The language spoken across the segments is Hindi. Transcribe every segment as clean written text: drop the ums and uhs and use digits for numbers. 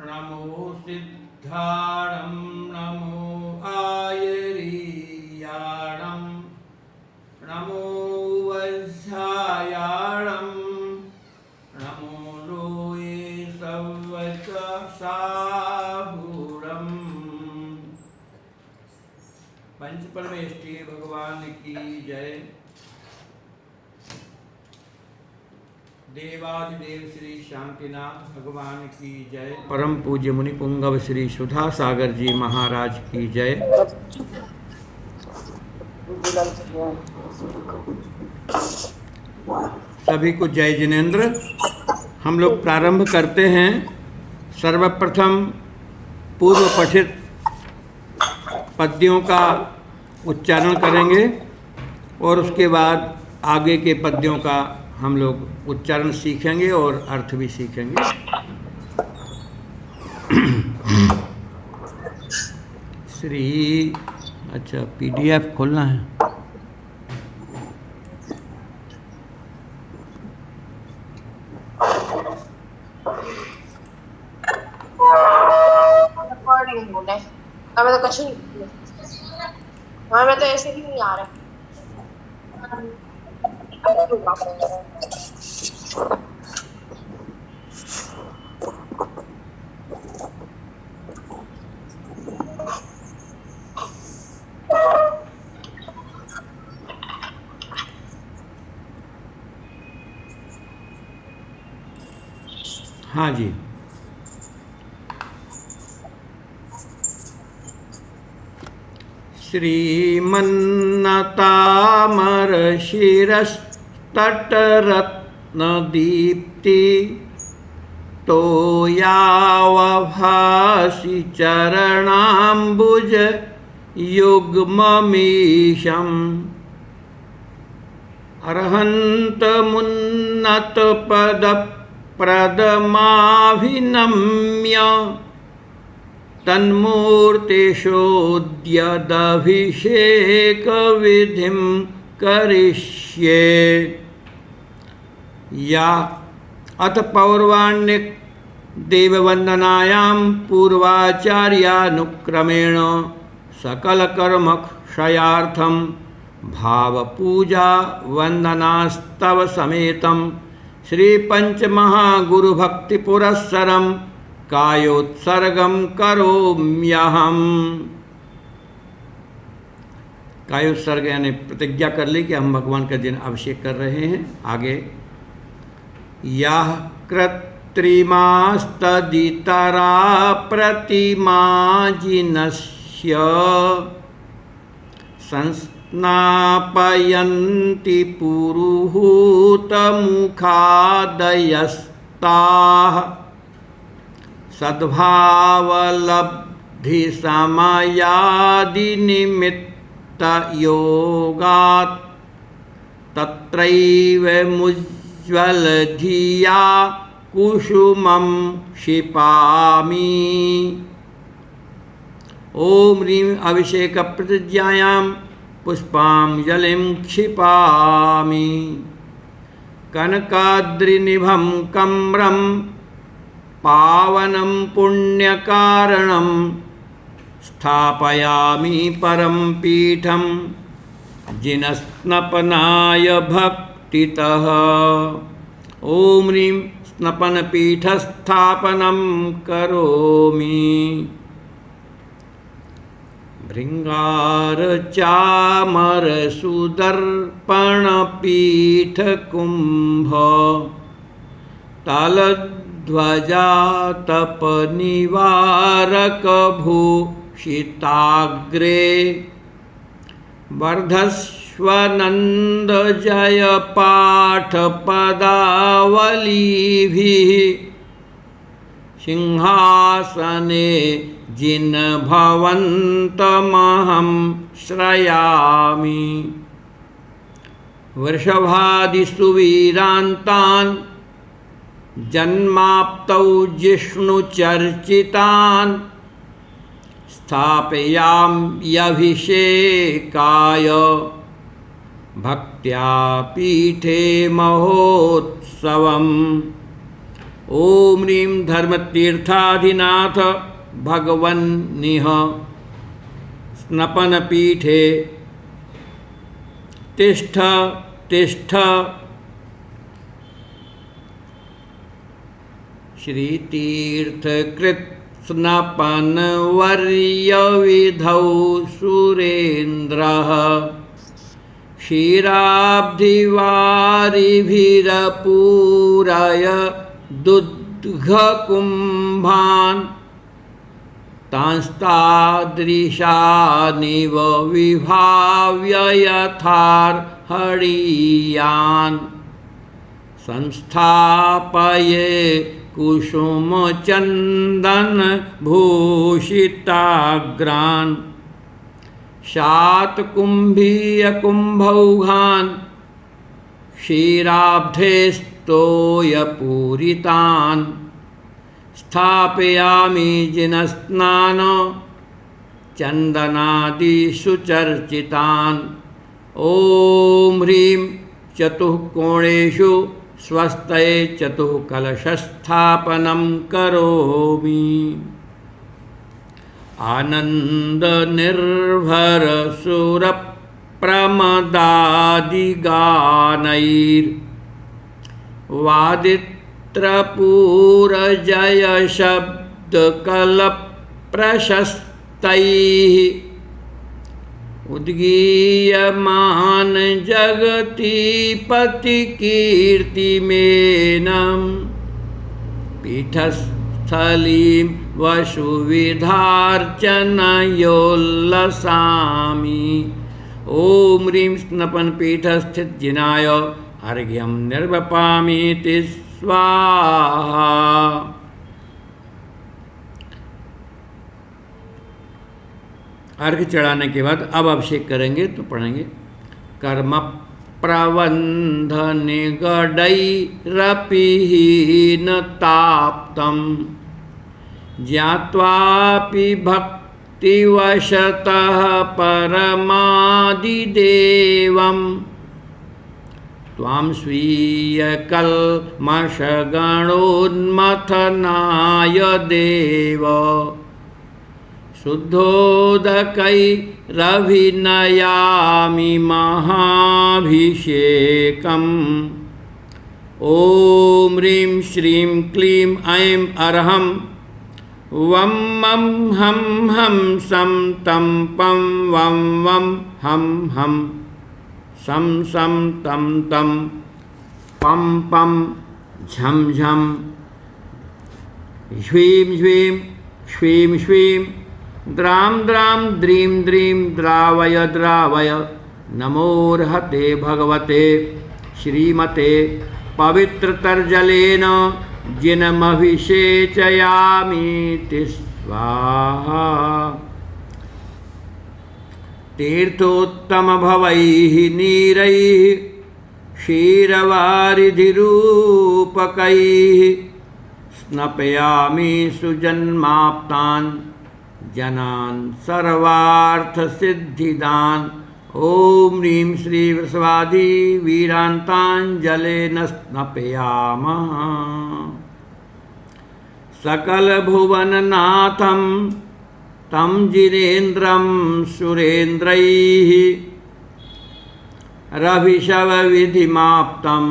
नमो सिद्धाणं नमो आयरीयाणं नमो वज्रायाणं नमो लोये सवचासाभूरम्। पंच परमेष्ठी भगवान की जय। देवादिदेव श्री शांतिनाथ भगवान की जय। परम पूज्य मुनि पुंगव श्री सुधा सागर जी महाराज की जय। सभी को जय जिनेन्द्र। हम लोग प्रारंभ करते हैं। सर्वप्रथम पूर्व पठित पद्यों का उच्चारण करेंगे और उसके बाद आगे के पद्यों का हम लोग उच्चारण सीखेंगे और अर्थ भी सीखेंगे। श्री अच्छा PDF खोलना है। हमें तो कुछ नहीं, हमें तो ऐसे भी नहीं आ रहा। हाँ जी। श्रीमन्नतामरशिरस्तटरत्नदीप्ति तोयावभासि चरणाम्बुज युग्ममीशम् अर्हन्तमुन्नतपदप्रदमाभिनम्य तन्मूर्तिशोद्यदभिषेकविधिं करिष्ये। या अथ पौर्वाण्यक देववंदनायां पूर्वाचार्यानुक्रमेण सकलकर्मक्षयार्थं भावपूजा वंदनास्तव समेतं श्रीपंचमहागुरुभक्तिपुरस्सरं कायोत्सर्गं करोम्यहम्। कायोत्सर्ग यानी प्रतिज्ञा कर ली कि हम भगवान का दिन अभिषेक कर रहे हैं। आगे यह कृत्रिमास्तदितरा प्रतिमा जिनस्य संस्नापयन्ति पुरुहूतमुखादयस्ताः सद्भावलब्धिसमयादिनिमित्तयोगात् तत्रैव मुज्ज्वलधिया कुसुमं क्षिपामि। ओम ह्रीं अभिषेक प्रतिज्ञायां पुष्पांजलिं क्षिपामि। कनकाद्रिनिभं कम्रं पावनं पुण्यकारणं स्थापयामि परं पीठं जिनस्नपनाय भक्तितः। ओम ह्रीं स्नपनपीठस्थापनं करोमि। भृङ्गारचामरसुदर्पणपीठकुम्भ तलध्वजातपनिवारकभूषिताग्रे वर्धस्वनन्दजयपाठपदावलीभिः सिंहासने जिनभवन्तमहं श्रयामि। वृषभादिसुवीरान्तान् जन्माप्तौ जिष्णुचर्चितान् स्थापयाम्यभिषेकाय भक्त्या पीठे महोत्सवम्। ओम ह्रीं धर्मतीर्थाधिनाथ भगवन्निह स्नपनपीठे तिष्ठ तिष्ठ। श्रीतीर्थकृत स्नपनवर्यविधौ सुरेन्द्रः क्षीराब्धिवारिभिरपूरय दुग्धकुम्भान् तांस्तादृशानिव विभाव्य यथार्हणीयान् संस्थापये कुसुमचन्दनभूषिताग्रान् शातकुम्भीयकुम्भौघान् क्षीराब्धे स्तोयपूरितान् स्थापयामि जिनस्नान चन्दनादिषुचर्चितान्। ॐ ह्रीं चतुःकोणेषु स्वस्तये चतुःकलशस्थापनं करोमि। आनन्दनिर्भरसुरप्रमदादिगानैर्वादित्रपूरजयशब्दकलप्रशस्तैः उद्गीयमान जगतीपतिकीर्तिमेनं पीठस्थलीं वसुविधार्चनयोल्लसामि। ॐ ह्रीं स्नपनपीठस्थितजिनाय अर्घ्यं निर्वपामीति स्वाहा। अर्घ चढ़ाने के बाद अब अभिषेक करेंगे तो पढ़ेंगे कर्म प्रबंध निगडैरपि न ताप्तं ज्ञात्वापि भक्तिवशतः परमादिदेवं त्वां स्वीयकल्मषगणोन्मथनाय देव शुद्धोदकैरभिनयामि महाभिषेकम्। ॐ ह्रीं श्रीं क्लीं ऐं अरहं वं मं हं हं सं तं पं वं वं हं हं सं सं तं तं पं पं झं झं ह्वीं ह्वीं श्वीं श्वीं द्रां द्रां द्रीं द्रीं द्रावय द्रावय। नमोर्हते भगवते श्रीमते पवित्रतर्जलेन जिनमभिषेचयामीति स्वाहा। तीर्थोत्तमभवैः नीरैः क्षीरवारिधिरूपकैः स्नपयामि सुजन्माप्तान् जनान् सर्वार्थसिद्धिदान्। ॐ ह्रीं श्री वृषभादिवीरान्ताञ्जलेन स्नपयामः। सकलभुवननाथं तं जिनेन्द्रं सुरेन्द्रैः रभिषवविधिमाप्तं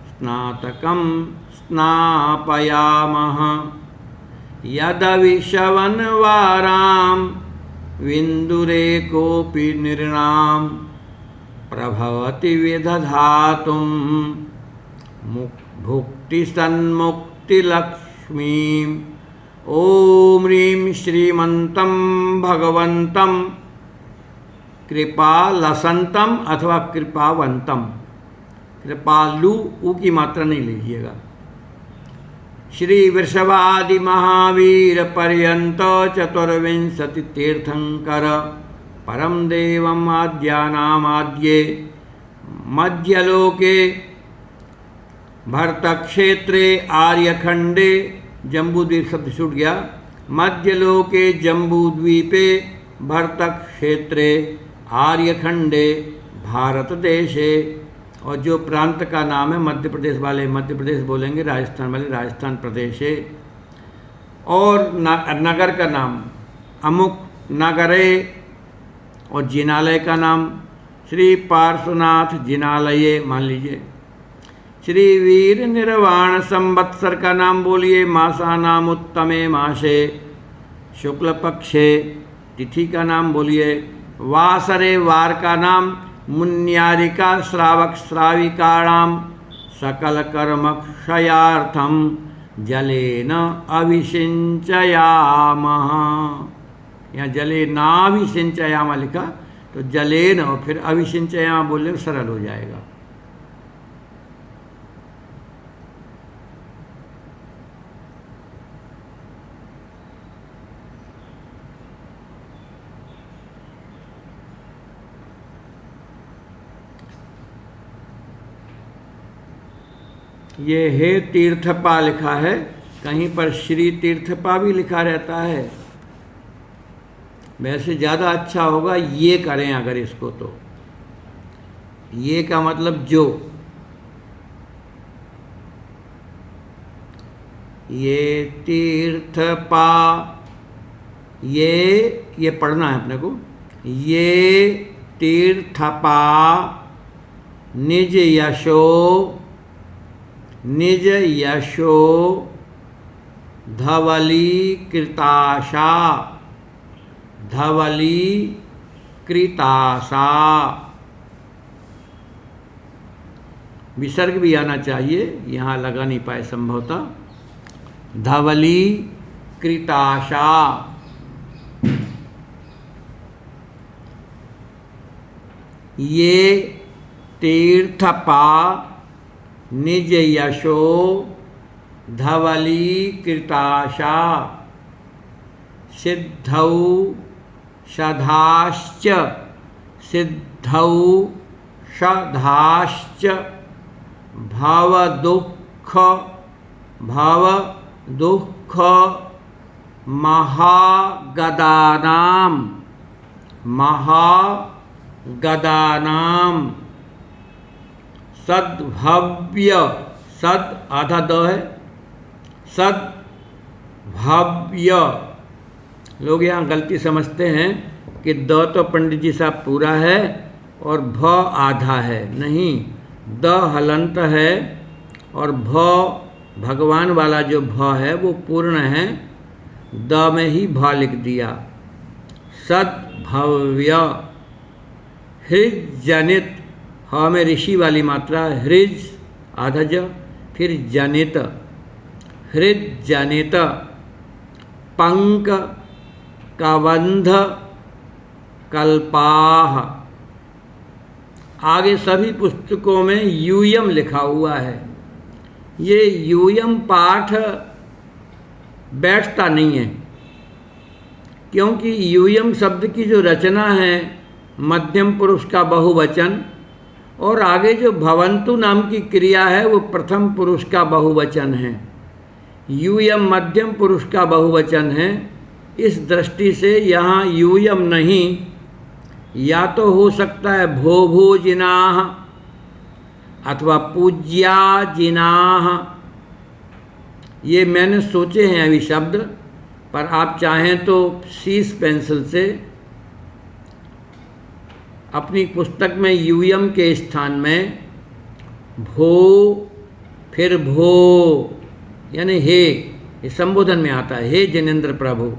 स्नातकं स्नापयामः। यदविशवनवारां विन्दुरेकोऽपि नृणां प्रभवति विदधातुं भुक्तिसन्मुक्तिलक्ष्मीम्। ॐ ह्रीं श्रीमन्तं भगवन्तं कृपालसन्तं अथवा कृपावन्तं, कृपालु ऊ की मात्रा नहीं लीजिएगा। श्री वृषभादि महावीर पर्यंत चतुर्विंशति तीर्थंकर परम देवम आद्यानामाद्ये मध्यलोके भरतक्षेत्रे आर्यखंडे, जम्बूद्वीप शब्द छूट गया, मध्यलोके जम्बूद्वीपे भरतक्षेत्रे आर्यखंडे भारत देशे। और जो प्रांत का नाम है मध्य प्रदेश वाले मध्य प्रदेश बोलेंगे, राजस्थान वाले राजस्थान प्रदेश है। और नगर का नाम अमुक नगरे, और जिनालय का नाम श्री पार्श्वनाथ जिनालय मान लीजिए। श्री वीर निर्वाण संवत्सर का नाम बोलिए मासा नाम उत्तमे मासे, शुक्ल पक्षे। तिथि का नाम बोलिए वासरे, वार का नाम मुन्यारिका श्रावक श्राविकाणाम, सकल कर्म क्षयार्थम जलेन अभिषिंचयामः। यहाँ जले नाभिषिंचयामः लिखा, तो जलेन और फिर अभिषिंचयामः बोलने में सरल हो जाएगा। ये हे तीर्थपा लिखा है, कहीं पर श्री तीर्थपा भी लिखा रहता है। वैसे ज़्यादा अच्छा होगा ये करें अगर इसको, तो ये का मतलब जो, ये तीर्थपा, ये पढ़ना है अपने को। ये तीर्थपा निज यशो, निज यशो धवली कृताशा, धवली कृताशा। विसर्ग भी आना चाहिए, यहाँ लगा नहीं पाए संभवतः। धवली कृताशा। ये तीर्थपा निज यशो धवली कृताशा, सिद्धौ शधाश्च, सिद्धौ शधाश्च भवदुःख, भवदुःख महागदानां, महागदानां सद्भव्य, सद आधा द है, सद्भव्य। लोग यहाँ गलती समझते हैं कि द तो पंडित जी साहब पूरा है और भ आधा है। नहीं, द हलंत है और भ भगवान वाला जो भ है वो पूर्ण है, द में ही भ लिख दिया। सद्भव्य। हृजनित, ह में ऋषि वाली मात्रा, हृज आधा ज, फिर जनित, हृजनित। पंक कबंध कल्पाह। आगे सभी पुस्तकों में यूयम लिखा हुआ है। ये यूयम पाठ बैठता नहीं है, क्योंकि यूयम शब्द की जो रचना है मध्यम पुरुष का बहुवचन, और आगे जो भवन्तु नाम की क्रिया है वो प्रथम पुरुष का बहुवचन है। यूयम मध्यम पुरुष का बहुवचन है। इस दृष्टि से यहाँ यूयम नहीं, या तो हो सकता है भो भो जिनाह अथवा पूज्या जिनाह। ये मैंने सोचे हैं अभी शब्द, पर आप चाहें तो शीश पेंसिल से अपनी पुस्तक में यूयम के स्थान में भो, फिर भो यानी हे, ये संबोधन में आता है, हे जिनेन्द्र प्रभु,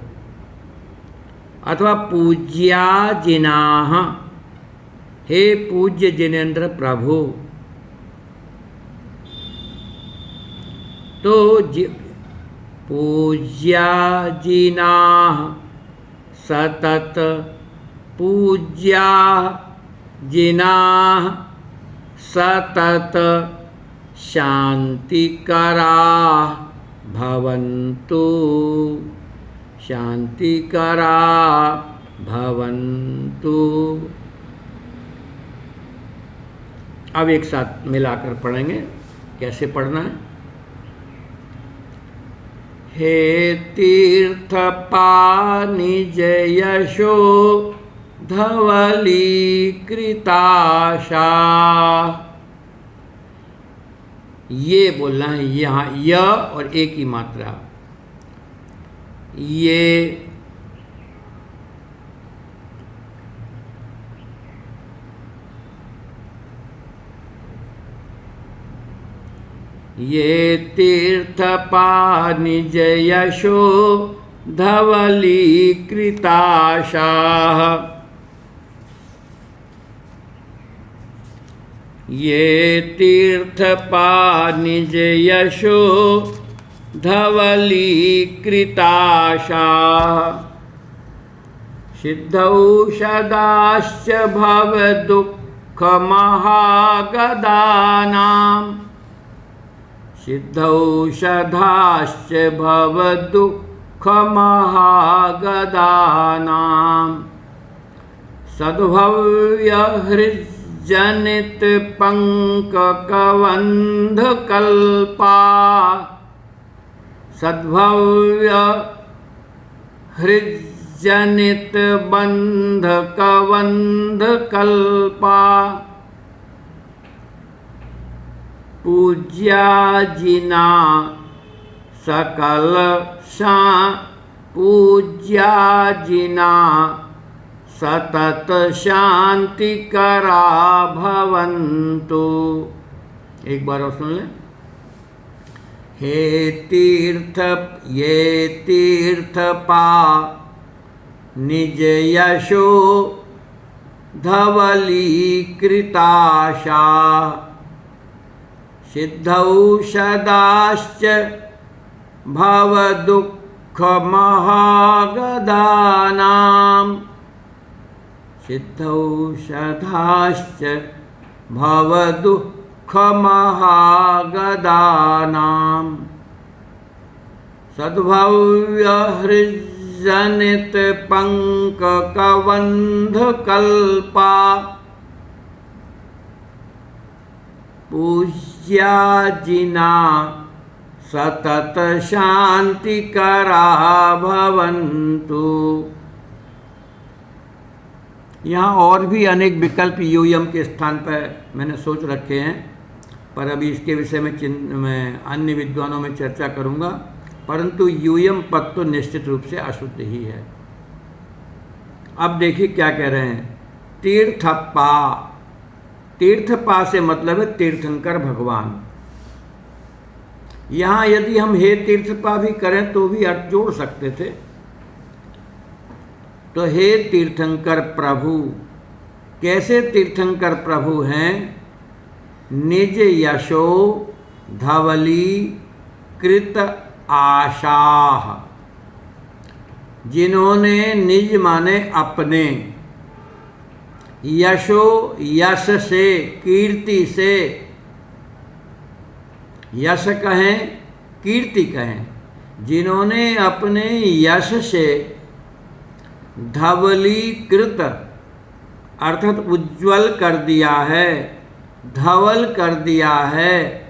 अथवा पूज्या जिनाह, हे पूज्य जिनेन्द्र प्रभु। तो पूज्या जिनाह सतत, पूज्या जिनाह सतत शांतिकरा भवन्तु, शांतिकरा भवन्तु। अब एक साथ मिलाकर पढ़ेंगे, कैसे पढ़ना है। हे तीर्थपा निज यशो धवली कृताशा, ये बोलना है, यहाँ य और एक ही मात्रा। ये तीर्थ निज यशो धवलीकृताशाः, ये तीर्थ निज यशो धवलीकृताशाः, सिद्धौषधाश्च भवदुःखमहागदानां, सिद्धौषधाश्च भवदुःखमहागदानां, सद्भव्यहृज्जनितपङ्ककबन्धकल्पा, सद्भव्यहृज्जनितबन्धकबन्धकल्पा, पूज्याजिना पूज्याजिना सतत शांतिकरा भवन्तु। एक बार और सुन लें। हे तीर्थ, ये तीर्थपा निज यशो धवलीकृताशा, सिद्धौषधाश्च भवदुःखमहागदानां, सिद्धौषधाश्च भवदुःखमहागदानां, सद्भव्यहृज्जनितपङ्ककबन्धकल्पा, पूज्याजिना सतत शांतिकरा भवन्तु। यहाँ और भी अनेक विकल्प यूयम के स्थान पर मैंने सोच रखे हैं, पर अभी इसके विषय में मैं अन्य विद्वानों में चर्चा करूँगा, परंतु यूयम पद तो निश्चित रूप से अशुद्ध ही है। अब देखिए क्या कह रहे हैं। तीर्थपा, तीर्थपा से मतलब है तीर्थंकर भगवान। यहाँ यदि हम हे तीर्थपा भी करें तो भी अर्थ जोड़ सकते थे। तो हे तीर्थंकर प्रभु, कैसे तीर्थंकर प्रभु हैं? निज यशो धवली कृत आशाह, जिन्होंने निज माने अपने, यशो यश से, कीर्ति से, यश कहें कीर्ति कहें, जिन्होंने अपने यश से धवलीकृत अर्थात उज्ज्वल कर दिया है, धवल कर दिया है,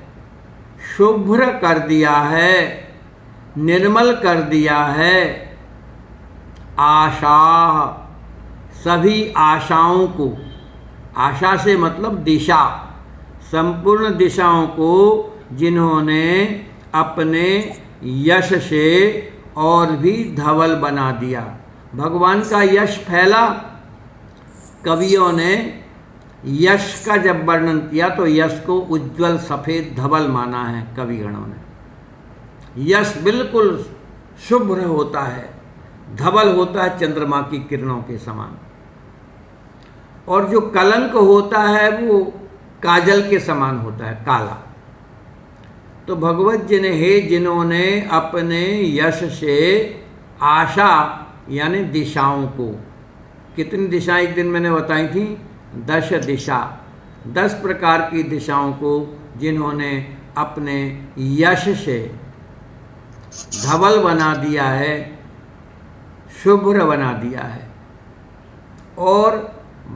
शुभ्र कर दिया है, निर्मल कर दिया है, आशा सभी आशाओं को, आशा से मतलब दिशा, संपूर्ण दिशाओं को जिन्होंने अपने यश से और भी धवल बना दिया। भगवान का यश फैला। कवियों ने यश का जब वर्णन किया तो यश को उज्ज्वल सफ़ेद धवल माना है कविगणों ने। यश बिल्कुल शुभ्र होता है, धवल होता है चंद्रमा की किरणों के समान, और जो कलंक होता है वो काजल के समान होता है, काला। तो भगवत जी ने हे जिन्होंने अपने यश से आशा यानी दिशाओं को, कितनी दिशाएं एक दिन मैंने बताई थी? 10 दिशा, 10 प्रकार की दिशाओं को जिन्होंने अपने यश से धवल बना दिया है, शुभ्र बना दिया है। और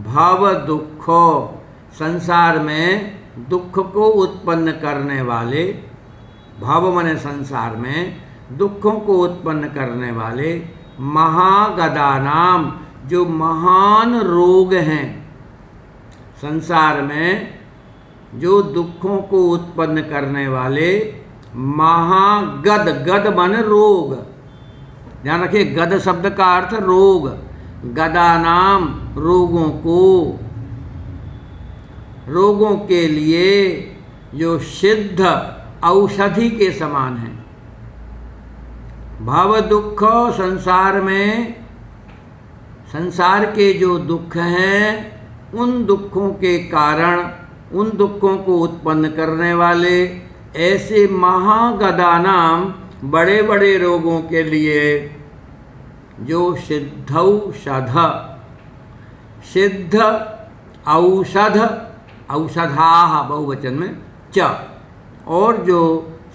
भाव दुखो, संसार में दुख को उत्पन्न करने वाले, भाव माने संसार में दुखों को उत्पन्न करने वाले, महागदानाम जो महान रोग हैं, संसार में जो दुखों को उत्पन्न करने वाले महागद, गद माने रोग, ध्यान रखिए गद शब्द का अर्थ रोग, गदा नाम रोगों के लिए जो सिद्ध औषधि के समान है। भव दुख, संसार के जो दुख हैं, उन दुखों के कारण, उन दुखों को उत्पन्न करने वाले ऐसे महागदा नाम बड़े बड़े रोगों के लिए जो सिद्धौषध, सिद्ध औषध, औषधाः बहुवचन में च, और जो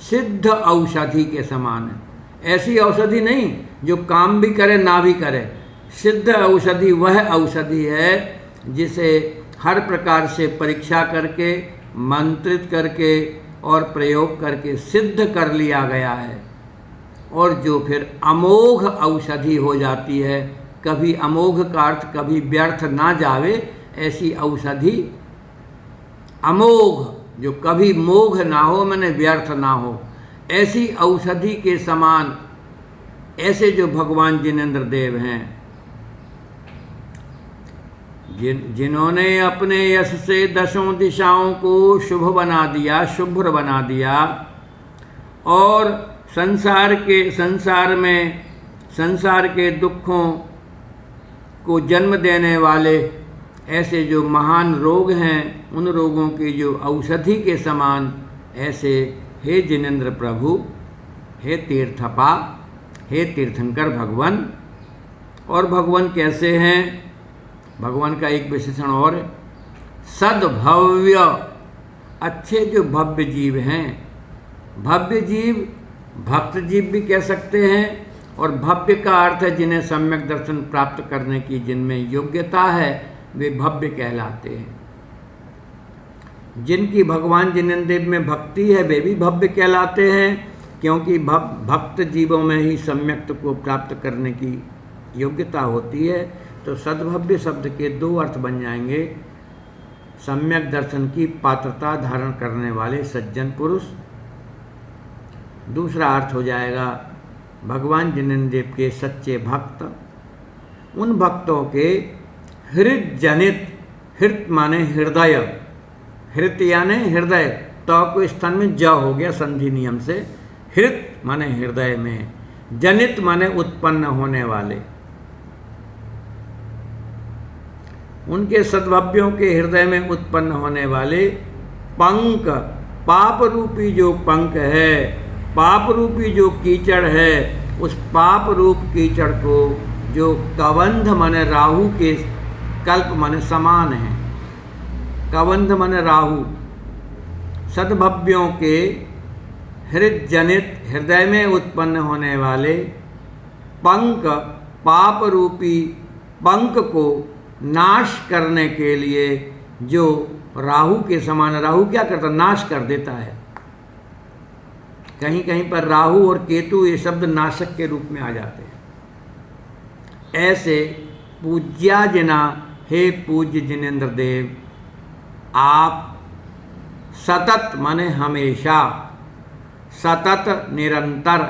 सिद्ध औषधि के समान है। ऐसी औषधि नहीं जो काम भी करे ना भी करे। सिद्ध औषधि वह औषधि है जिसे हर प्रकार से परीक्षा करके, मंत्रित करके और प्रयोग करके सिद्ध कर लिया गया है, और जो फिर अमोघ औषधि हो जाती है। कभी अमोघ का अर्थ कभी व्यर्थ ना जावे, ऐसी औषधि अमोघ, जो कभी मोघ ना हो, मैंने व्यर्थ ना हो, ऐसी औषधि के समान ऐसे जो भगवान जिनेंद्र देव हैं, जिन्होंने अपने यश से दशों दिशाओं को शुभ बना दिया, शुभ्र बना दिया, और संसार के दुखों को जन्म देने वाले ऐसे जो महान रोग हैं, उन रोगों की जो औषधि के समान ऐसे हे जिनेंद्र प्रभु, हे तीर्थपा, हे तीर्थंकर भगवान। और भगवान कैसे हैं? भगवान का एक विशेषण और है, सद्भव्य, अच्छे जो भव्य जीव हैं। भव्य जीव भक्त जीव भी कह सकते हैं, और भव्य का अर्थ है जिन्हें सम्यक दर्शन प्राप्त करने की जिनमें योग्यता है, वे भव्य कहलाते हैं। जिनकी भगवान जिनेंद्र देव में भक्ति है, वे भी भव्य कहलाते हैं, क्योंकि भक्त जीवों में ही सम्यक्त को प्राप्त करने की योग्यता होती है। तो सद्भव्य शब्द के दो अर्थ बन जाएंगे, सम्यक दर्शन की पात्रता धारण करने वाले सज्जन पुरुष। दूसरा अर्थ हो जाएगा भगवान जिनेंद्र देव के सच्चे भक्त, उन भक्तों के हृदय जनित, हृत माने हृदय, हृत यानी हृदय, तो को स्थान में ज हो गया संधि नियम से, हृत माने हृदय में, जनित माने उत्पन्न होने वाले, उनके सद्भव्यों के हृदय में उत्पन्न होने वाले पंक, पाप रूपी जो पंक है, पाप रूपी जो कीचड़ है, उस पाप रूप कीचड़ को जो कबंध माने राहु के कल्प माने समान है, कबंध माने राहु, सद्भव्यों के हृदय जनित, हृदय में उत्पन्न होने वाले पंक, पाप रूपी पंक को नाश करने के लिए जो राहु के समान, राहु क्या करता? नाश कर देता है। कहीं कहीं पर राहु और केतु ये शब्द नाशक के रूप में आ जाते हैं। ऐसे पूज्या जिना, हे पूज्य जिनेंद्र देव, आप सतत माने हमेशा, सतत निरंतर,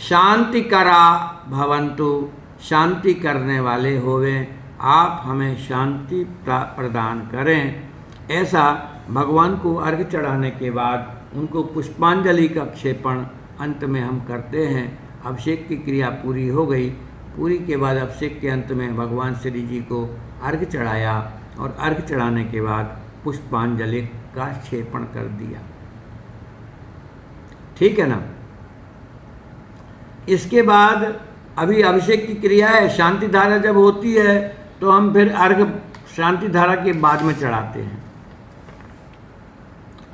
शांति करा भवन्तु, शांति करने वाले होवे, आप हमें शांति प्रदान करें। ऐसा भगवान को अर्घ्य चढ़ाने के बाद उनको पुष्पांजलि का क्षेपण अंत में हम करते हैं। अभिषेक की क्रिया पूरी हो गई। पूरी के बाद अभिषेक के अंत में भगवान श्री जी को अर्घ्य चढ़ाया, और अर्घ्य चढ़ाने के बाद पुष्पांजलि का क्षेपण कर दिया। ठीक है ना? इसके बाद अभी अभिषेक की क्रिया है, शांति धारा जब होती है तो हम फिर अर्घ्य शांति धारा के बाद में चढ़ाते हैं।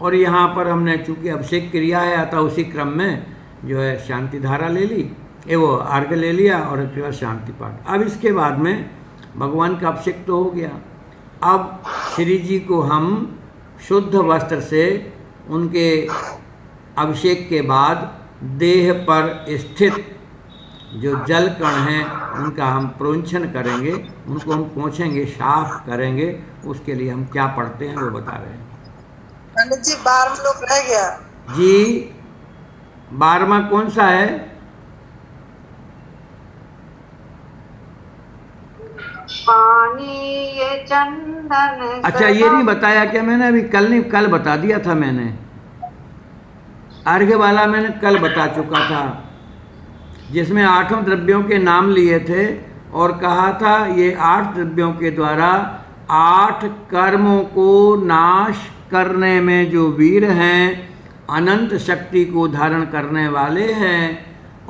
और यहाँ पर हमने चूंकि अभिषेक क्रिया है, अतः उसी क्रम में जो है शांति धारा ले ली, वो अर्घ्य ले लिया, और फिर बाद शांति पाठ। अब इसके बाद में भगवान का अभिषेक तो हो गया। अब श्री जी को हम शुद्ध वस्त्र से उनके अभिषेक के बाद देह पर स्थित जो जल कण हैं उनका हम प्रोंछन करेंगे, उनको हम पोंछेंगे, साफ करेंगे। उसके लिए हम क्या पढ़ते हैं वो बता रहे हैं। पंडित जी 12 श्लोक रह गया। जी 12वां कौन सा है? पानी ये चंदन। अच्छा ये नहीं बताया क्या मैंने? अभी कल नहीं, कल बता दिया था मैंने। अर्घ्य वाला मैंने कल बता चुका था, जिसमें 8 द्रव्यों के नाम लिए थे और कहा था ये 8 द्रव्यों के द्वारा 8 कर्मों को नाश करने में जो वीर हैं, अनंत शक्ति को धारण करने वाले हैं।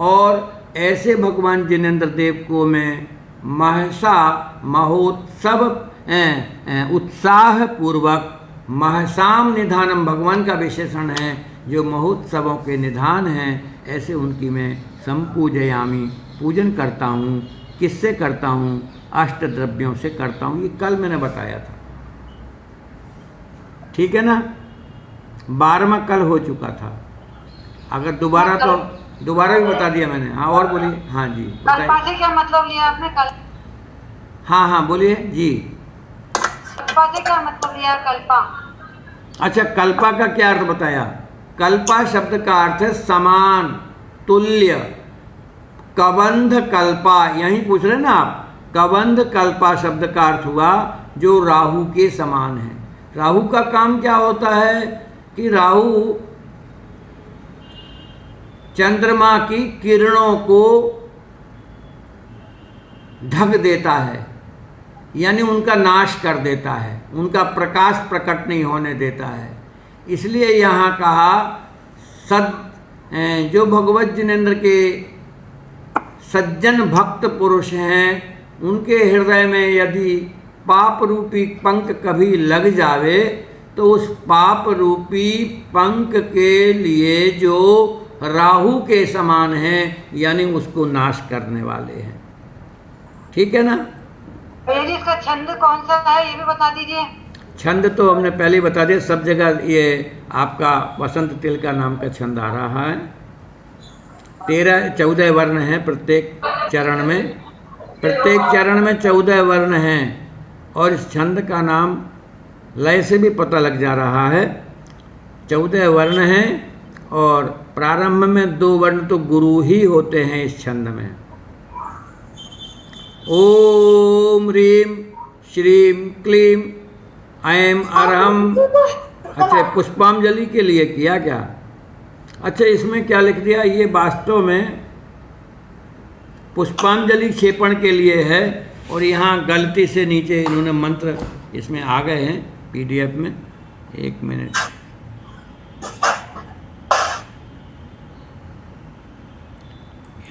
और ऐसे भगवान जिनेंद्र देव को मैं महसा महोत्सव उत्साह पूर्वक महसाम निधानम भगवान का विशेषण है, जो महोत्सवों के निधान हैं, ऐसे उनकी मैं संपूजयामी पूजन करता हूँ। किससे करता हूँ? 8 द्रव्यों से करता हूँ। ये कल मैंने बताया था, ठीक है ना? 12वां कल हो चुका था। अगर दोबारा तो दोबारा भी बता दिया मैंने। हाँ और बोलिए। हाँ जी कल्पा से क्या मतलब लिया आपने? हाँ हाँ बोलिए जी। कल्पा से क्या मतलब लिया? कल्पा। अच्छा कल्पा का क्या अर्थ बताया? कल्पा शब्द का अर्थ है समान, तुल्य। कबंध कल्पा, यही पूछ रहे ना आप? कबंध कल्पा शब्द का अर्थ हुआ जो राहु के समान है। राहु का काम क्या होता है कि राहु चंद्रमा की किरणों को ढक देता है, यानी उनका नाश कर देता है, उनका प्रकाश प्रकट नहीं होने देता है। इसलिए यहाँ कहा जो भगवत जिनेंद्र के सज्जन भक्त पुरुष हैं, उनके हृदय में यदि पाप रूपी पंख कभी लग जावे तो उस पाप रूपी पंख के लिए जो राहु के समान हैं, यानी उसको नाश करने वाले हैं। ठीक है ना? इसका छंद कौन सा है ये भी बता दीजिए। छंद तो हमने पहले ही बता दिया, सब जगह ये आपका वसंत तिलका नाम का छंद आ रहा है। 14 वर्ण हैं प्रत्येक चरण में, प्रत्येक चरण में 14 वर्ण हैं। और इस छंद का नाम लय से भी पता लग जा रहा है। 14 वर्ण हैं और प्रारंभ में 2 वर्ण तो गुरु ही होते हैं इस छंद में। ओम ह्रीम श्रीम क्लीम ऐम अरहम। अच्छा पुष्पांजलि के लिए किया क्या? अच्छा इसमें क्या लिख दिया? ये वास्तव में पुष्पांजलि क्षेपण के लिए है और यहाँ गलती से नीचे इन्होंने मंत्र इसमें आ गए हैं PDF में। 1 मिनट।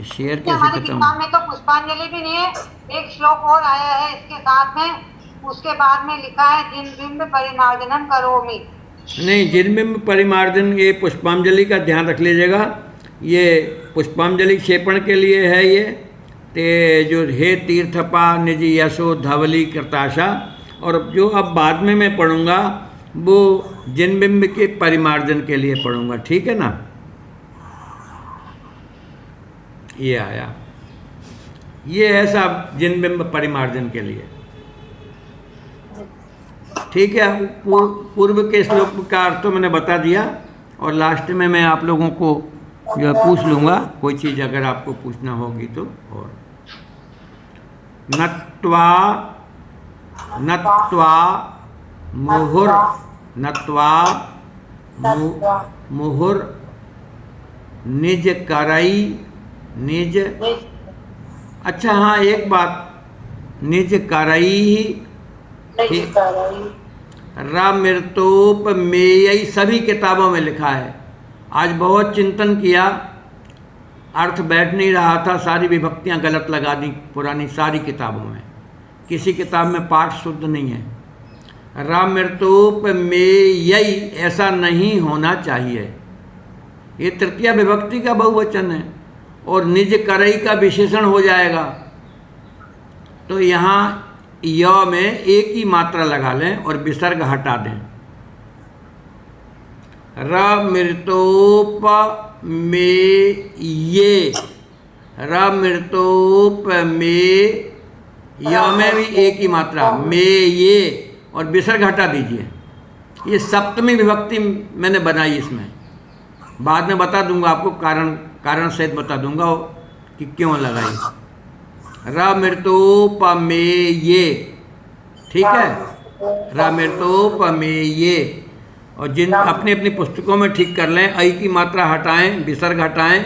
शेयर कैसे हमारी करता किताब हूँ? में तो पुष्पांजलि भी नहीं है, एक श्लोक और आया है इसके साथ में, उसके बाद में लिखा है जिन बिंब परिमार्जनम करोमि। नहीं, जिनबिंब परिमार्जन ये पुष्पांजलि का ध्यान रख लीजिएगा। ये पुष्पांजलि क्षेपण के लिए है। ये ते जो हे तीर्थपा निज यशो धवली कृताशा, और जो अब बाद में मैं पढ़ूंगा वो जिनबिंब के परिमार्जन के लिए पढ़ूंगा। ठीक है ना? ये आया, ये है सब जिनबिंब परिमार्जन के लिए। ठीक है, पूर्व के श्लोक का अर्थ तो मैंने बता दिया और लास्ट में मैं आप लोगों को जो पूछ लूँगा कोई चीज़ अगर आपको पूछना होगी तो। और नत्वा नत्वा मुहुर नत्वा मुहुर निज करई निज। अच्छा हाँ एक बात, निज करई रामृतोप मेयई सभी किताबों में लिखा है। आज बहुत चिंतन किया, अर्थ बैठ नहीं रहा था, सारी विभक्तियां गलत लगा दी पुरानी सारी किताबों में, किसी किताब में पाठ शुद्ध नहीं है। रामृतोप मेयई ऐसा नहीं होना चाहिए, ये तृतीया विभक्ति का बहुवचन है और निज करई का विशेषण हो जाएगा। तो यहाँ य में एक ही मात्रा लगा लें और विसर्ग हटा दें। रमृतोप में ये, रमृतोप में य में भी एक ही मात्रा में ये और विसर्ग हटा दीजिए। ये सप्तमी विभक्ति मैंने बनाई इसमें। बाद में बता दूंगा आपको, कारण सहित बता दूंगा कि क्यों लगाई। रमृतोपमेये, ठीक है, रमृतोपमेये। और जिन अपनी अपनी पुस्तकों में ठीक कर लें, ऐ की मात्रा हटाएं, विसर्ग हटाएं,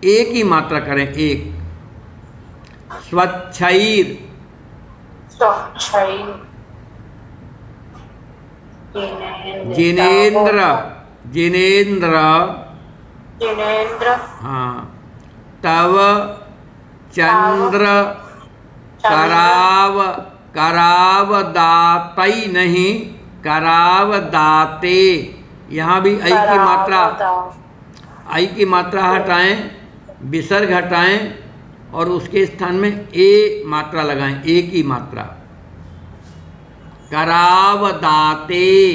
ए की मात्रा करें, एक। स्वच्छैर, जिनेन्द्र, जिनेन्द्र, हाँ, तव चंद्र कराव, करावदातई नहीं, करावदाते। यहाँ भी ऐ की मात्रा, ऐ की मात्रा हटाएं, विसर्ग हटाएं और उसके स्थान में ए मात्रा लगाएं, ए की मात्रा। करावदाते,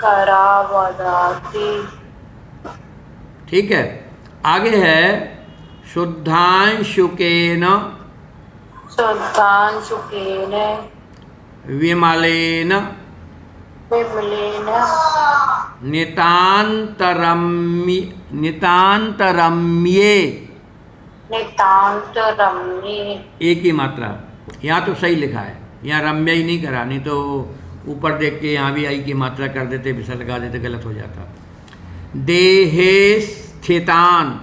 करावदाते, ठीक है। आगे है शुद्धांशुकेन, शुद्धांशुकेन, विमलेन, विमलेन, नितान्तरम्ये, नितान्तरम्ये, नितान्तरम्ये, एक ही मात्रा। यहाँ तो सही लिखा है, यहाँ रम्य ही नहीं करा, नहीं तो ऊपर देख के यहाँ भी आई की मात्रा कर देते, विसर्ग लगा देते, गलत हो जाता। देहे स्थितान,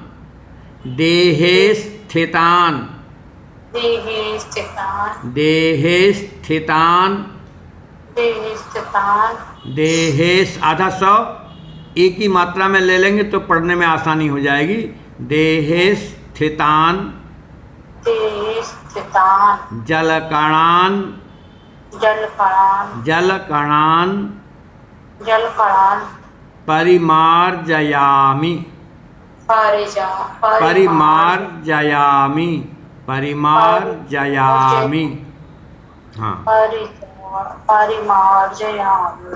देहे स्थितान, देहे स्थितान, देहे स्थितान, देहे स्थितान, देहेश आधा सौ एक ही मात्रा में ले लेंगे तो पढ़ने में आसानी हो जाएगी। देहे स्थितान, देहे स्थितान, जलकणान, जलकणान, जलकणान, जलकणान, परिमार्जयामि, परिमार्जयामि, परिमार्जयामि, हाँ। परिमार्जयामि,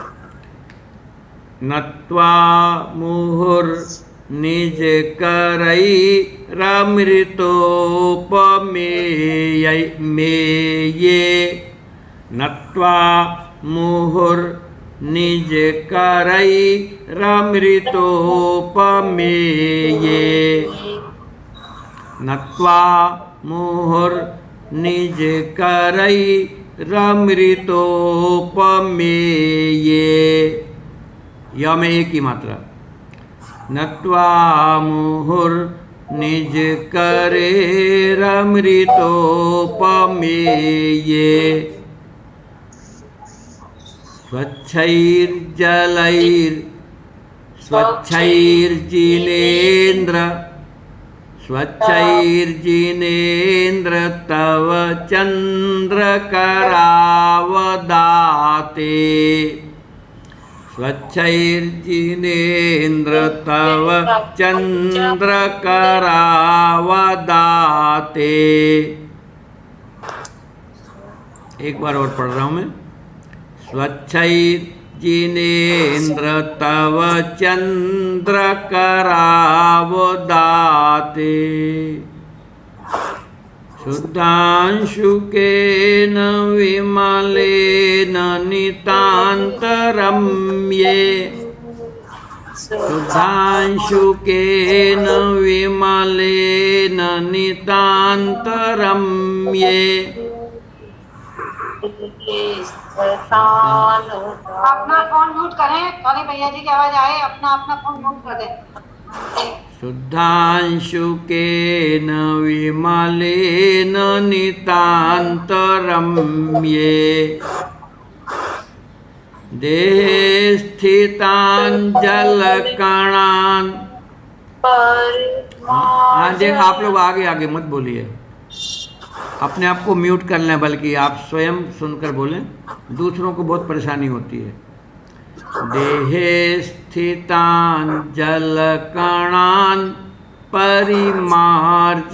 नत्वा मुहुर्निज करई रमृतोपमेये, नत्वा मुहुर्निज करई रमृतोपमेये, नत्वा मुहुर्निज करई रमृतोपमेये, या में एक ही मात्रा। नत्वा मुहुर्निज करे रमृतोपमेये, स्वच्छैर्जलैर्, स्वच्छैर्जिनेन्द्र, स्वच्छैर्जिनेन्द्र तव चन्द्रकरावदाते, स्वच्छैर्जिनेन्द्र तव चन्द्रकरावदाते। एक बार और पढ़ रहा हूँ मैं। स्वच्छैर्जिनेन्द्र तव चन्द्रकरावदाते, शुद्धांशुकेन विमलेन नितान्तरम्ये, शुद्धांशुकेन विमलेन नितान्तरम्ये। अपना फोन म्यूट करें, सोनी भैया जी की आवाज आए, अपना फोन म्यूट कर दें। शुद्धांशुकेन विमलेन नितान्तरम्ये, देहे स्थितान् जलकणान्। हाँ देख, आप लोग आगे आगे मत बोलिए, अपने आप को म्यूट कर लें, बल्कि आप स्वयं सुनकर बोलें, दूसरों को बहुत परेशानी होती है। देहे स्थितान् जलकणान् परिमार्जयामि,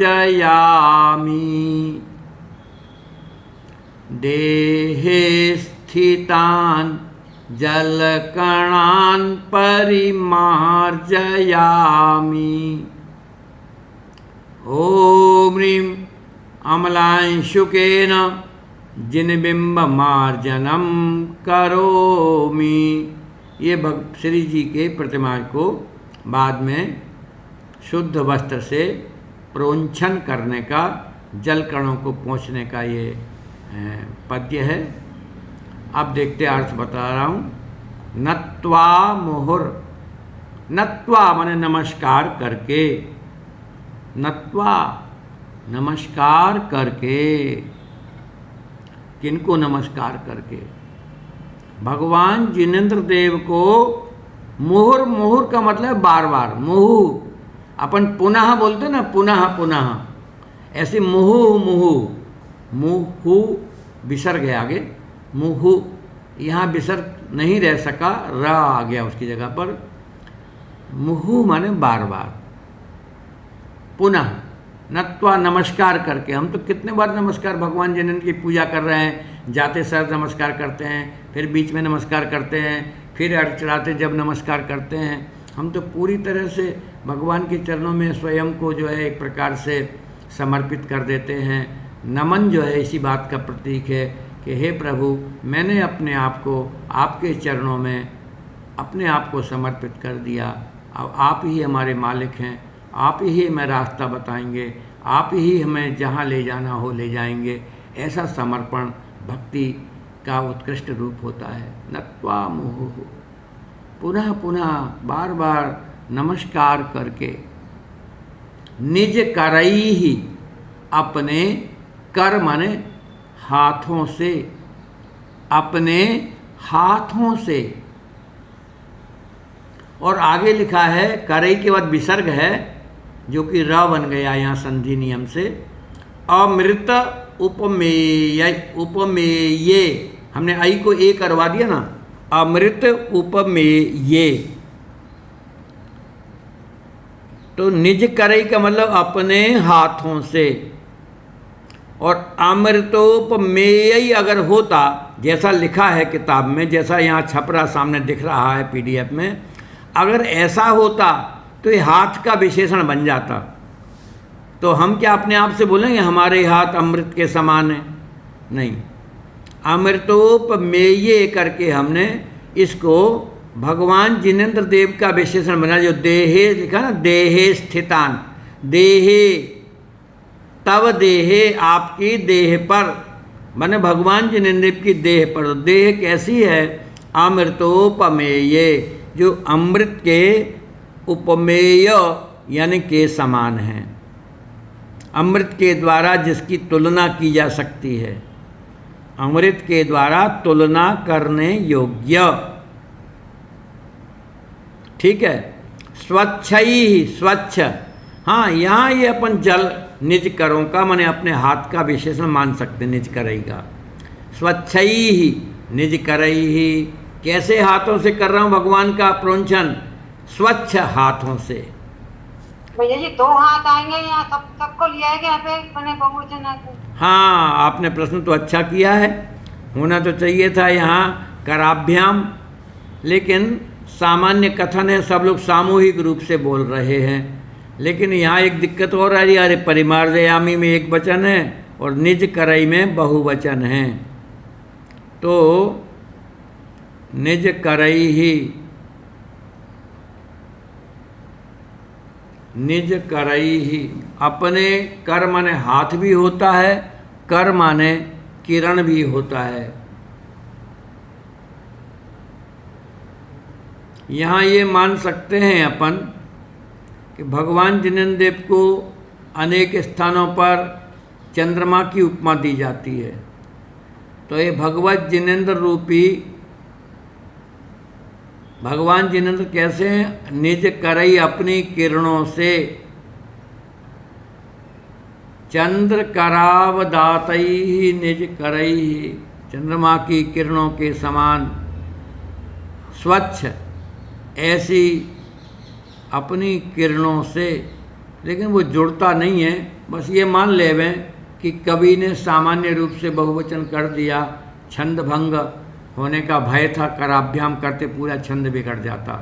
देहे स्थितान् जलकणान् परिमार्जयामि। ॐ ह्रीं अमलांशुकेन जिनबिम्बमार्जनं करोमि, ये श्री जी के प्रतिमा को बाद में शुद्ध वस्त्र से प्रोंछन करने का, जल कणों को पोंछने का ये पद्य है। अब देखते अर्थ बता रहा हूँ। नत्वा मुहुर, नत्वा माने नमस्कार करके, नत्वा नमस्कार करके, किनको नमस्कार करके? भगवान जिनेंद्र देव को। मुहुर, मुहुर का मतलब बार बार, मुहु अपन पुनः बोलते ना, पुनः पुनः, ऐसे मुहु मुहु, मुहु विसर्ग है आगे, मुहु यहाँ विसर्ग नहीं रह सका, र आ गया उसकी जगह पर। मुहु माने बार बार, पुनः, नत्वा नमस्कार करके। हम तो कितने बार नमस्कार भगवान जिनेंद्र की पूजा कर रहे हैं, जाते सर नमस्कार करते हैं, फिर बीच में नमस्कार करते हैं, फिर अर्घ चढ़ाते जब नमस्कार करते हैं। हम तो पूरी तरह से भगवान के चरणों में स्वयं को जो है एक प्रकार से समर्पित कर देते हैं। नमन जो है इसी बात का प्रतीक है कि हे प्रभु, मैंने अपने आप को आपके चरणों में अपने आप को समर्पित कर दिया। अब आप ही हमारे मालिक हैं, आप ही हमें रास्ता बताएंगे, आप ही हमें जहाँ ले जाना हो ले जाएंगे। ऐसा समर्पण भक्ति का उत्कृष्ट रूप होता है। नत्वा मुहुः, पुनः पुनः बार बार नमस्कार करके। निज करैहि, अपने कर माने हाथों से, अपने हाथों से। और आगे लिखा है करई के बाद विसर्ग है जो कि र बन गया यहाँ संधि नियम से। अमृत उपमेय, उपमेये हमने आई को ए करवा दिया ना, अमृत उपमेये। तो निज करई का मतलब अपने हाथों से, और अमृतोपमेय अगर होता जैसा लिखा है किताब में, जैसा यहाँ छपरा सामने दिख रहा है पीडीएफ में, अगर ऐसा होता तो ये हाथ का विशेषण बन जाता। तो हम क्या अपने आप से बोलेंगे हमारे हाथ अमृत के समान है? नहीं, अमृतोपमेय करके हमने इसको भगवान जिनेंद्र देव का विशेषण बना। जो देहे लिखा ना, देहे स्थितान, देहे तव देहे, आपकी देह पर, माने भगवान जिनेंद्र देव की देह पर। देह कैसी है? अमृतोपमेय, जो अमृत के उपमेय यानी के समान है, अमृत के द्वारा जिसकी तुलना की जा सकती है, अमृत के द्वारा तुलना करने योग्य। ठीक है। स्वच्छ ही, स्वच्छ, हाँ यहाँ ये अपन जल निज करों का माने अपने हाथ का विशेषण मान सकते, निज करई का। स्वच्छ ही, निज करई ही, कैसे हाथों से कर रहा हूँ भगवान का प्रोंछन? स्वच्छ हाथों से। भैया जी 2 हाथ आएंगे यहाँ, सबको लिया है यहाँ पे बने बहुवचन है। हाँ, आपने प्रश्न तो अच्छा किया है, होना तो चाहिए था यहाँ कराभ्याम, लेकिन सामान्य कथन है, सब लोग सामूहिक रूप से बोल रहे हैं। लेकिन यहाँ एक दिक्कत और आ रही है, अरे परिमार्जयामी में एक वचन है और निज करई में बहुवचन है। तो निज करई ही, निज करई ही, अपने कर माने हाथ भी होता है, कर माने किरण भी होता है। यहाँ ये मान सकते हैं अपन कि भगवान जिनेंद्र देव को अनेक स्थानों पर चंद्रमा की उपमा दी जाती है। तो ये भगवत जिनेंद्र रूपी भगवान जिनेंद्र कैसे हैं? निज करई, अपनी किरणों से, चंद्र करावदातई निज करई, चंद्रमा की किरणों के समान स्वच्छ, ऐसी अपनी किरणों से। लेकिन वो जुड़ता नहीं है, बस ये मान लेवें कि कवि ने सामान्य रूप से बहुवचन कर दिया, छंद भंग होने का भय था, कराभ्याम करते पूरा छंद बिगड़ जाता।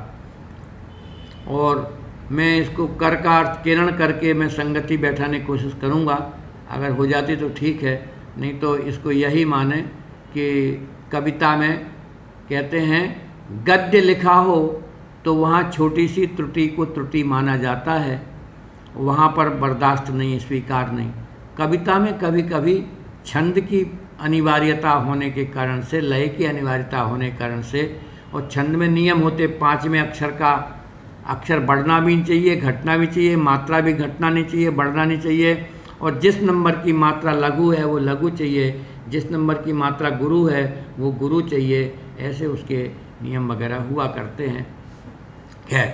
और मैं इसको कर का अर्थ किरण करके मैं संगति बैठाने की कोशिश करूँगा, अगर हो जाती तो ठीक है, नहीं तो इसको यही माने कि कविता में कहते हैं गद्य लिखा हो तो वहाँ छोटी सी त्रुटि को त्रुटि माना जाता है, वहाँ पर बर्दाश्त नहीं, स्वीकार नहीं। कविता में कभी कभी छंद की अनिवार्यता होने के कारण से, लय की अनिवार्यता होने के कारण से, और छंद में नियम होते 5वें अक्षर का अक्षर बढ़ना भी नहीं चाहिए, घटना भी चाहिए, मात्रा भी घटना नहीं चाहिए, बढ़ना नहीं चाहिए, और जिस नंबर की मात्रा लघु है वो लघु चाहिए, जिस नंबर की मात्रा गुरु है वो गुरु चाहिए। ऐसे उसके नियम वगैरह हुआ करते हैं। खैर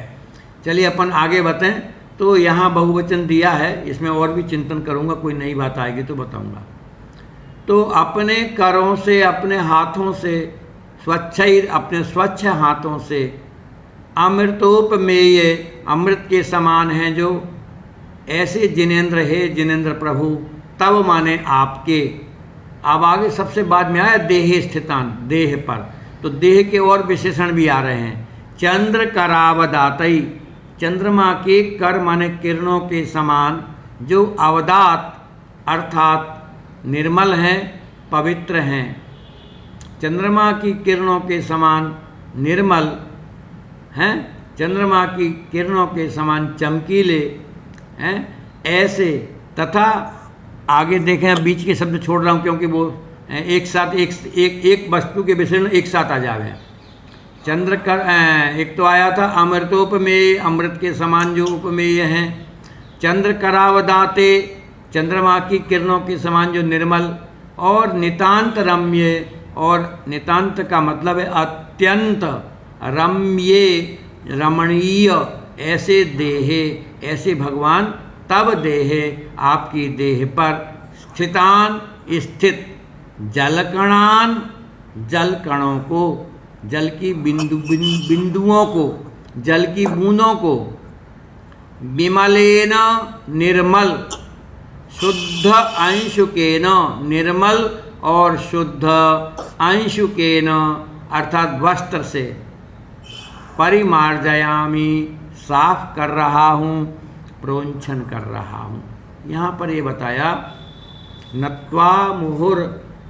चलिए अपन आगे बताएं। तो यहाँ बहुवचन दिया है, इसमें और भी चिंतन करूँगा, कोई नई बात आएगी तो बताऊँगा। तो अपने करों से, अपने हाथों से, अपने स्वच्छ हाथों से, अमृतोपमेय, अमृत के समान हैं जो, ऐसे जिनेंद्र है जिनेंद्र प्रभु, तब माने आपके। अब आगे सबसे बाद में आया देहे स्थितान, देह पर, तो देह के और विशेषण भी आ रहे हैं। चंद्र करावदातई, चंद्रमा के कर माने किरणों के समान, जो अवदात अर्थात निर्मल हैं, पवित्र हैं। चंद्रमा की किरणों के समान निर्मल हैं, चंद्रमा की किरणों के समान चमकीले हैं, ऐसे। तथा आगे देखें, बीच के शब्द छोड़ रहा हूँ क्योंकि वो एक साथ एक वस्तु के विषय में एक साथ आ जावे। चंद्र कर एक तो आया था अमृतोपमेय, अमृत के समान जो उपमेय हैं। चंद्र करावदाते, चंद्रमा की किरणों के समान जो निर्मल, और नितांत रम्य, और नितांत का मतलब है अत्यंत, रम्ये रमणीय, ऐसे देहे, ऐसे भगवान, तब देहे आपकी देह पर, स्थितान स्थित, जलकणान, जल कणों को, जल की बिंदुओं को, जल की बूंदों को, विमलेन निर्मल, शुद्ध अंशुकेन, निर्मल और शुद्ध अंशुकेन अर्थात वस्त्र से, परिमार्जयामी, साफ कर रहा हूँ, प्रोंछन कर रहा हूँ। यहाँ पर ये बताया, नत्वा मुहुर,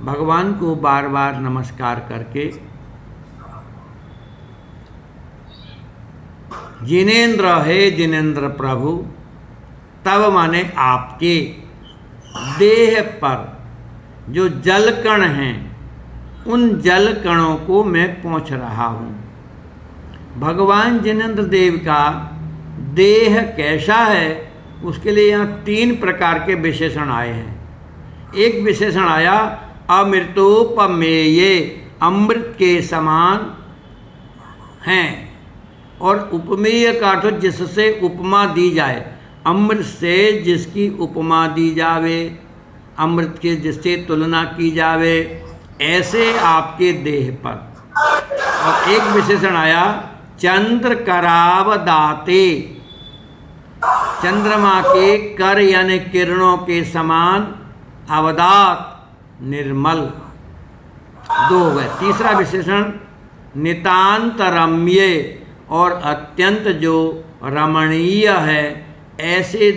भगवान को बार बार नमस्कार करके, जिनेंद्र है जिनेंद्र प्रभु, तब माने आपके देह पर जो जल कण हैं, उन जल कणों को मैं पहुँच रहा हूँ। भगवान जिनेंद्र देव का देह कैसा है, उसके लिए यहाँ 3 प्रकार के विशेषण आए हैं। एक विशेषण आया अमृतोपमेय, अमृत के समान हैं, और उपमेय का अर्थ जिससे उपमा दी जाए, अमृत से जिसकी उपमा दी जावे, अमृत के जिससे तुलना की जावे, ऐसे आपके देह पर। और एक विशेषण आया चंद्र करावदाते, चंद्रमा के कर यानी किरणों के समान, अवदात निर्मल, 2 हो गए। तीसरा विशेषण नितांत रम्य, और अत्यंत जो रमणीय है, ऐसे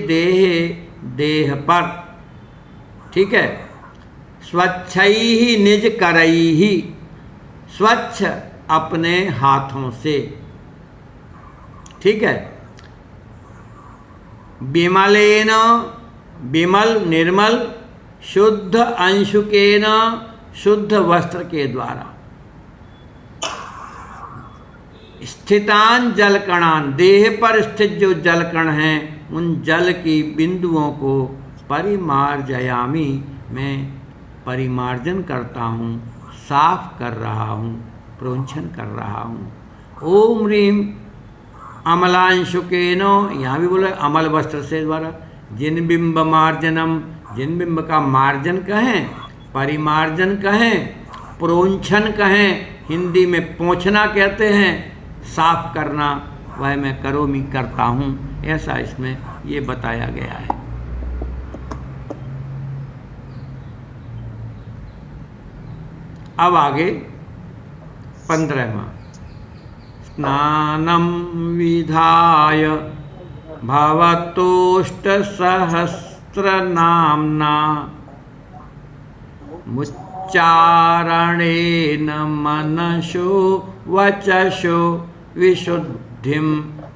देह पर। ठीक है। स्वच्छैहि निज करैहि, स्वच्छ अपने हाथों से। ठीक है। विमलेन, विमल निर्मल, शुद्ध अंशुकेन, शुद्ध वस्त्र के द्वारा। स्थितान जलकणान, देह पर स्थित जो जलकण हैं, उन जल की बिंदुओं को परिमार्जयामी, मैं परिमार्जन करता हूँ, साफ कर रहा हूँ, प्रोंछन कर रहा हूँ। ओम ह्रीम अमलांशुकेनो, यहाँ भी बोला अमल वस्त्र से द्वारा। जिन बिंब मार्जनम, जिन बिंब का मार्जन कहें, परिमार्जन कहें, प्रोंछन कहें, हिंदी में पोंछना कहते हैं, साफ करना, वह मैं करोमि करता हूँ, ऐसा इसमें ये बताया गया है। अब आगे 15वां, स्नानं विधाय भवतोष्ट सहस्रनाम्ना मुच्यते मुच्चारणेन मनसो वचसो विशुद्धिम।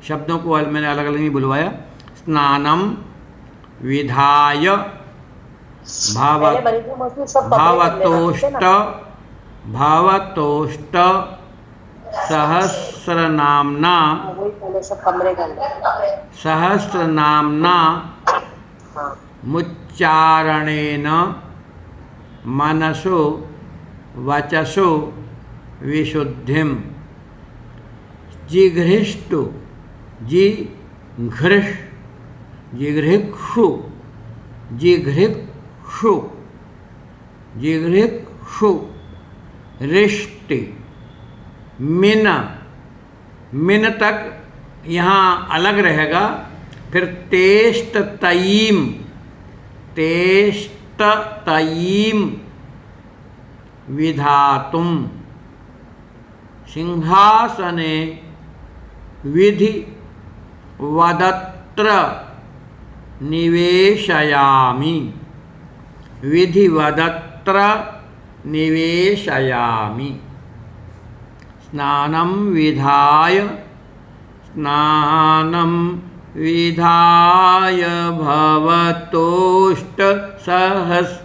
शब्दों को मैंने अलग अलग नहीं बुलवाया। स्नानम विधाय भावतोष्ट सहस्रनाम्ना मुच्चारणेन मनसो वचसो विशुद्धिम। जिघृष्टु जिघृक्षु रिष्टि मिन तक यहाँ अलग रहेगा। फिर तेष्टतयीम विधातुम। सिंहासने विधिवदत्र निवेशयामि। स्नानं विधाय भवतोष्ट सहस्रनाम्ना।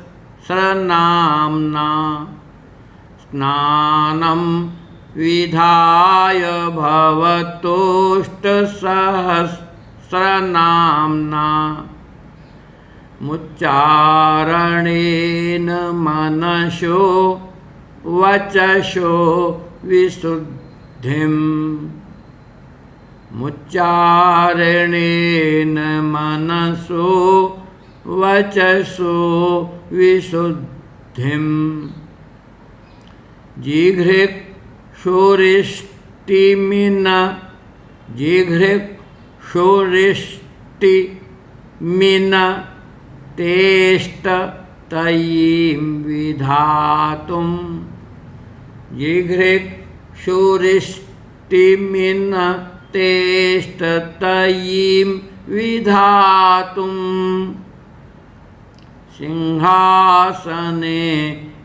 स्नानं विधाय भवतोष्ट सहस्रनाम्ना। मुच्चारणेन मनसो वचसो विशुद्धिम। मुच्चारणेन मनसो वचसो विशुद्धिम। जिघृक्षुरिष्टिमिन तेष्टतयीम विधातुम। जिघृक्षुरिष्टिमिन तेष्टतयीम विधातुम। सिंहासने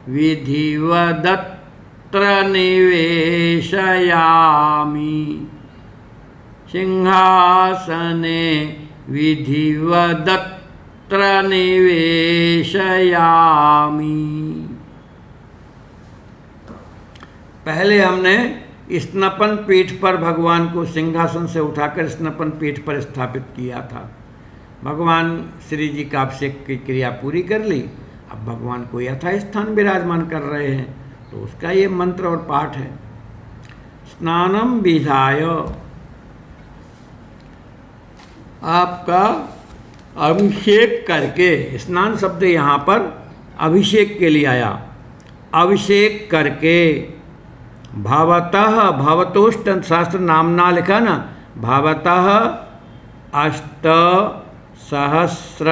विधिवदत्र निवेशयामि। सिंहासने विधिवदत्र निवेशयामि। पहले हमने स्नपन पीठ पर भगवान को सिंहासन से उठाकर स्नपन पीठ पर स्थापित किया था। भगवान श्री जी का अभिषेक की क्रिया पूरी कर ली। अब भगवान को यथास्थान विराजमान कर रहे हैं, तो उसका ये मंत्र और पाठ है। स्नानम विधाय, आपका अभिषेक करके। स्नान शब्द यहाँ पर अभिषेक के लिए आया। अभिषेक करके भवतः, भवतोष्ट शास्त्र नामना लिखा ना, भवतः 8 सहस्र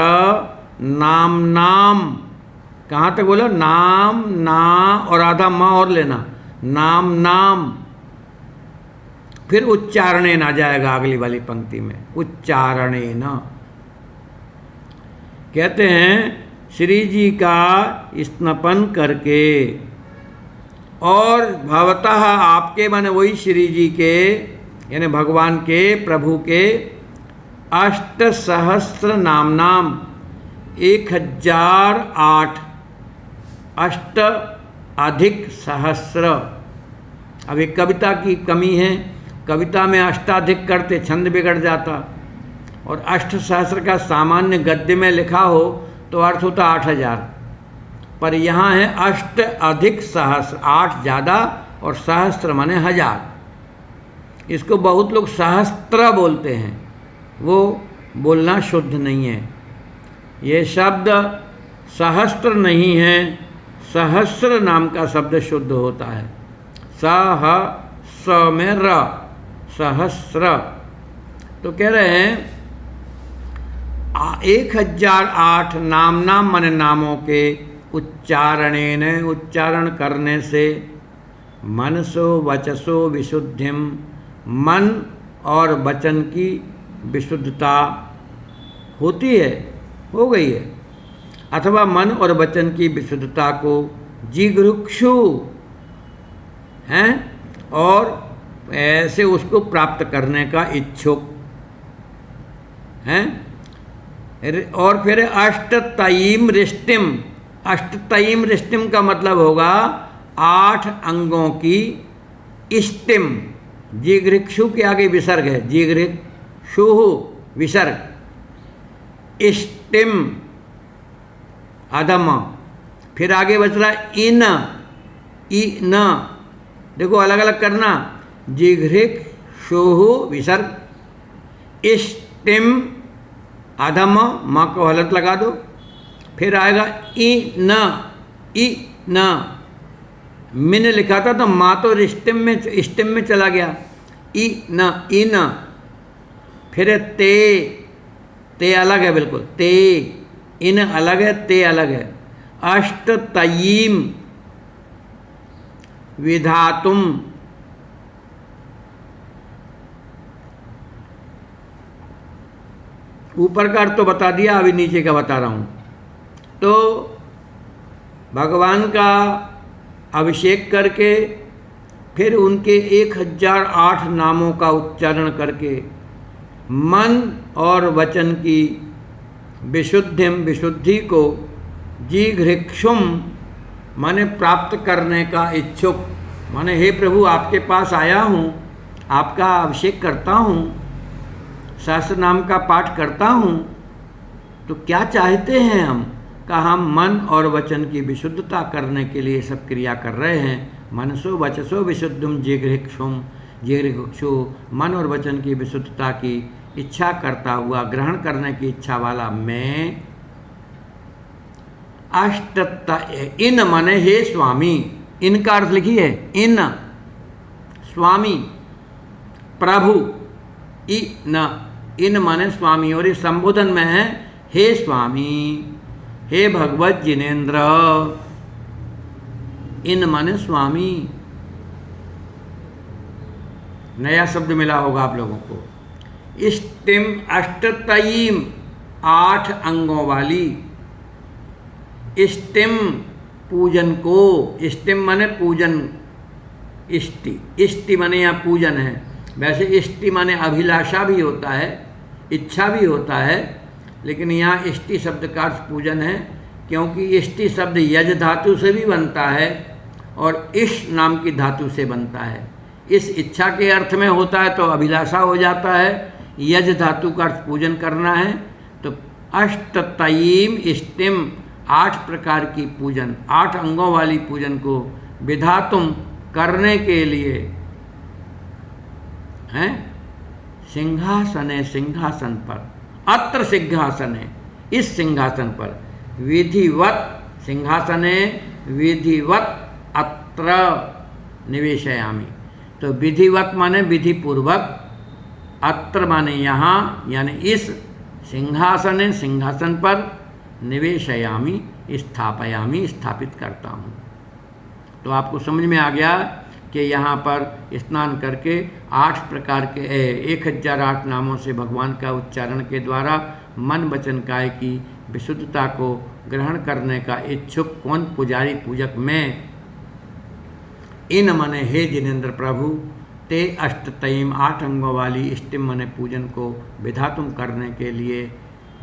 नाम। कहाँ तक बोला? नाम ना और आधा माँ और लेना, नाम। फिर उच्चारणेन आ जाएगा अगली वाली पंक्ति में, उच्चारणेन। कहते हैं श्री जी का स्नपन करके, और भवतः आपके माने वही श्री जी के, यानी भगवान के, प्रभु के 8 सहस्र नाम 1008, 8 अधिक सहस्र। अभी कविता की कमी है, कविता में अष्टाधिक करते छंद बिगड़ जाता, और 8 सहस्र का सामान्य गद्य में लिखा हो तो अर्थ होता 8000, पर यहाँ है 8 अधिक सहस्र, 8 ज़्यादा और सहस्र माने 1000। इसको बहुत लोग सहस्त्र बोलते हैं, वो बोलना शुद्ध नहीं है। ये शब्द सहस्त्र नहीं है, सहस्र नाम का शब्द शुद्ध होता है। स में र, सहस्र। तो कह रहे हैं 1008 नाम मन नामों के उच्चारणेन, उच्चारण करने से, मनसो वचसो विशुद्धिम, मन और वचन की विशुद्धता होती है, हो गई है, अथवा मन और वचन की विशुद्धता को जिघृक्षु हैं, और ऐसे उसको प्राप्त करने का इच्छुक हैं। और फिर अष्टतयीम रिष्टिम, अष्टतयीम रिष्टिम का मतलब होगा 8 अंगों की इष्टिम। जिघृक्षु के आगे विसर्ग है, जिघृक्षु विसर्ग, इष्टिम अधम, फिर आगे बच रहा इन, इ न, देखो अलग अलग करना, जिघृक्षु विसर्ग, इष्टिम अधम, माँ को हलत लगा दो, फिर आएगा इ न, मैंने लिखा था तो माँ तो इष्टिम में चला गया, इ न, फिर ते अलग है बिल्कुल, ते, इन अलग है, ते अलग है। अष्टतयीम विधातुम, ऊपर का अर्थ तो बता दिया, अभी नीचे का बता रहा हूँ। तो भगवान का अभिषेक करके फिर उनके 1008 नामों का उच्चारण करके मन और वचन की विशुद्धि को जिघृक्षुम माने प्राप्त करने का इच्छुक, माने हे प्रभु आपके पास आया हूँ, आपका अभिषेक करता हूँ, सहस्त्र नाम का पाठ करता हूँ, तो क्या चाहते हैं हम? का हम मन और वचन की विशुद्धता करने के लिए सब क्रिया कर रहे हैं। मनसो वचसो विशुद्धम जिघृक्षु, मन और वचन की विशुद्धता की इच्छा करता हुआ, ग्रहण करने की इच्छा वाला मैं। इन माने हे स्वामी, इनका अर्थ लिखिए, इन स्वामी प्रभु, इन माने स्वामी, और ये संबोधन में है हे स्वामी, हे भगवत जिनेन्द्र, इन माने स्वामी। नया शब्द मिला होगा आप लोगों को। इष्टिम अष्टतयीम, 8 अंगों वाली, इष्टिम पूजन को, इष्टिम माने पूजन, इष्टि माने यहाँ पूजन है। वैसे इष्टि माने अभिलाषा भी होता है, इच्छा भी होता है, लेकिन यहाँ इष्टि शब्द का अर्थ पूजन है, क्योंकि इष्टि शब्द यज धातु से भी बनता है और इश नाम की धातु से बनता है। इस इच्छा के अर्थ में होता है तो अभिलाषा हो जाता है, यज धातु का अर्थ पूजन करना है। तो अष्टतयीम इष्टिम, 8 प्रकार की पूजन, 8 अंगों वाली पूजन को विधातुम करने के लिए हैं, सिंहासने, सिंहासन पर, अत्र सिंहासने, इस सिंहासन पर, विधिवत सिंहासने विधिवत अत्र निवेशयामि। तो विधिवत माने विधि पूर्वक, अत्र माने यहाँ, यानी इस सिंहासने, सिंहासन पर, निवेशयामि स्थापयामि, स्थापित करता हूँ। तो आपको समझ में आ गया कि यहाँ पर स्नान करके 8 प्रकार के 1008 नामों से भगवान का उच्चारण के द्वारा मन वचन काय की विशुद्धता को ग्रहण करने का इच्छुक कौन? पुजारी पूजक मैं। इन मने हे जिनेन्द्र प्रभु, ते अष्टतयीम 8 अंगों वाली इष्टिम मने पूजन को विधातुम करने के लिए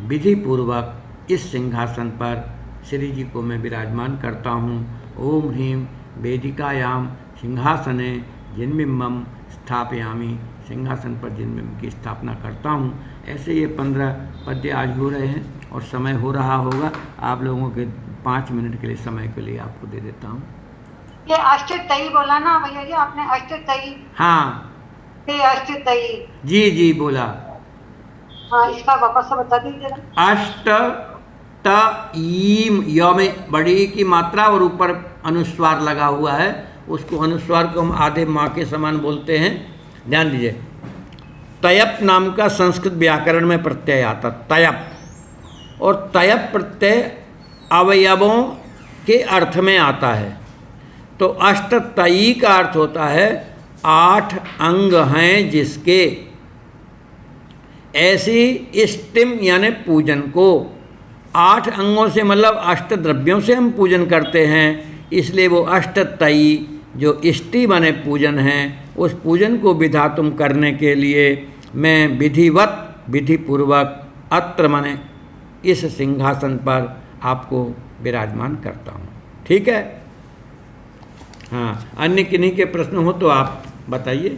विधि पूर्वक इस सिंहासन पर श्री जी को मैं विराजमान करता हूँ। ओम ह्रीम वेदिकायाम सिंहासने जिन्बिम्बम स्थापयामि, सिंहासन पर जिन्बिम्ब की स्थापना करता हूँ। ऐसे ये 15 पद्य आज हो रहे हैं और समय हो रहा होगा। आप लोगों के 5 मिनट के लिए समय के लिए आपको दे देता हूँ। ये अष्टतयी बोला ना भैया जी आपने, अष्टतयी? हाँ ये अष्टतयी, जी जी बोला। हाँ, इसका वापस से बता दीजिए। अष्ट तयीम, य में बड़ी की मात्रा और ऊपर अनुस्वार लगा हुआ है, उसको अनुस्वार को हम आधे माँ के समान बोलते हैं। ध्यान दीजिए, तयप नाम का संस्कृत व्याकरण में प्रत्यय आता, तयप, और तयप प्रत्यय अवयवों के अर्थ में आता है। तो अष्टतयी का अर्थ होता है 8 अंग हैं जिसके। ऐसी इष्टिम यानी पूजन को 8 अंगों से, मतलब 8 द्रव्यों से हम पूजन करते हैं। इसलिए वो अष्टतई जो इष्टि माने पूजन है, उस पूजन को विधातुम करने के लिए मैं विधिवत विधिपूर्वक अत्र माने इस सिंहासन पर आपको विराजमान करता हूँ। ठीक है। हाँ, अन्य किन्हीं के प्रश्न हो तो आप बताइए।